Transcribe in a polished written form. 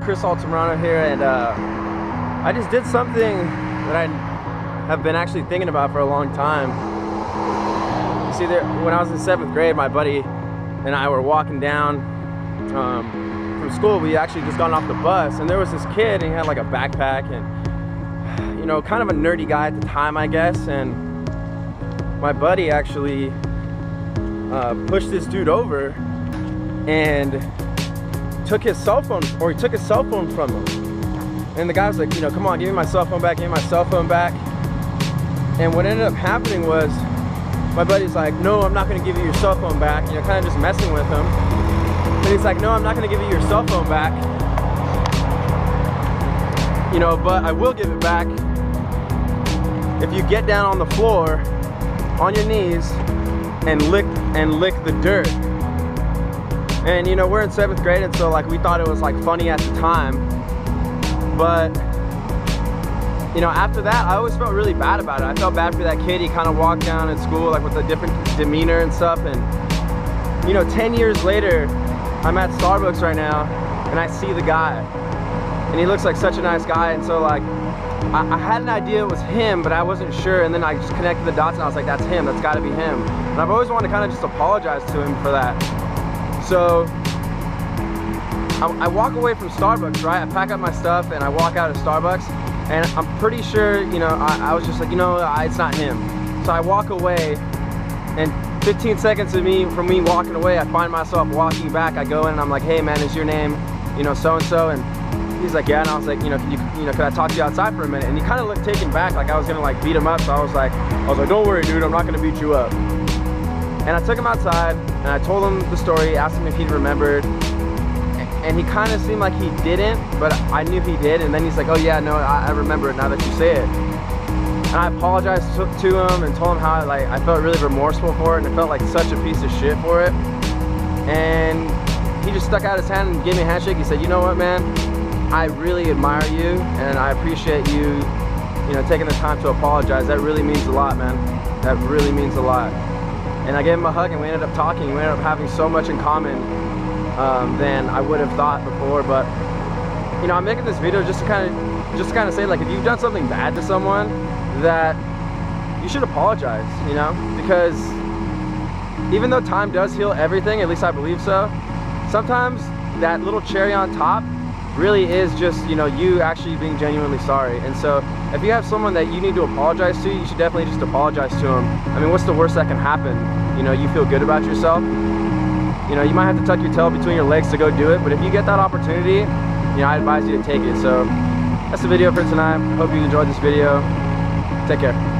Chris Altamirano here, and I just did something that I have been actually thinking about for a long time. You see, when I was in 7th grade, my buddy and I were walking down from school. We actually just gotten off the bus, and there was this kid, and he had like a backpack, and you know, kind of a nerdy guy at the time, I guess. And my buddy actually pushed this dude over and took his cell phone, or he took his cell phone from him. And the guy was like, you know, come on, give me my cell phone back, give me my cell phone back. And what ended up happening was, my buddy's like, no, I'm not gonna give you your cell phone back, you know, kind of just messing with him. And he's like, no, I'm not gonna give you your cell phone back, you know, but I will give it back if you get down on the floor on your knees and lick the dirt. And you know, we're in 7th grade, and so like we thought it was like funny at the time, but you know, after that I always felt really bad about it. I felt bad for that kid. He kind of walked down in school like with a different demeanor and stuff, and you know, 10 years later I'm at Starbucks right now and I see the guy, and he looks like such a nice guy. And so like I had an idea it was him, but I wasn't sure, and then I just connected the dots and I was like, that's him, that's got to be him. And I've always wanted to kind of just apologize to him for that. So I walk away from Starbucks, right? I pack up my stuff and I walk out of Starbucks, and I'm pretty sure, you know, I was just like, you know, it's not him. So I walk away, and 15 seconds from me walking away, I find myself walking back. I go in and I'm like, hey man, is your name, you know, so-and-so? And he's like, yeah. And I was like, you know, can I talk to you outside for a minute? And he kind of looked taken back, like I was gonna like beat him up. So I was like, don't worry dude, I'm not gonna beat you up. And I took him outside and I told him the story, asked him if he'd remembered, and he kind of seemed like he didn't, but I knew he did. And then he's like, oh yeah, no, I remember it now that you say it. And I apologized to him and told him how like I felt really remorseful for it, and I felt like such a piece of shit for it. And he just stuck out his hand and gave me a handshake. He said, you know what man, I really admire you and I appreciate you, you know, taking the time to apologize. That really means a lot, man. That really means a lot. And I gave him a hug, and we ended up talking. We ended up having so much in common than I would have thought before. But you know, I'm making this video just to kind of say, like, if you've done something bad to someone, that you should apologize, you know, because even though time does heal everything, at least I believe so, sometimes that little cherry on top really is just, you know, you actually being genuinely sorry. And so if you have someone that you need to apologize to, you should definitely just apologize to them. I mean, what's the worst that can happen? You know, you feel good about yourself. You know, you might have to tuck your tail between your legs to go do it, but if you get that opportunity, you know, I advise you to take it. So that's the video for tonight. Hope you enjoyed this video. Take care.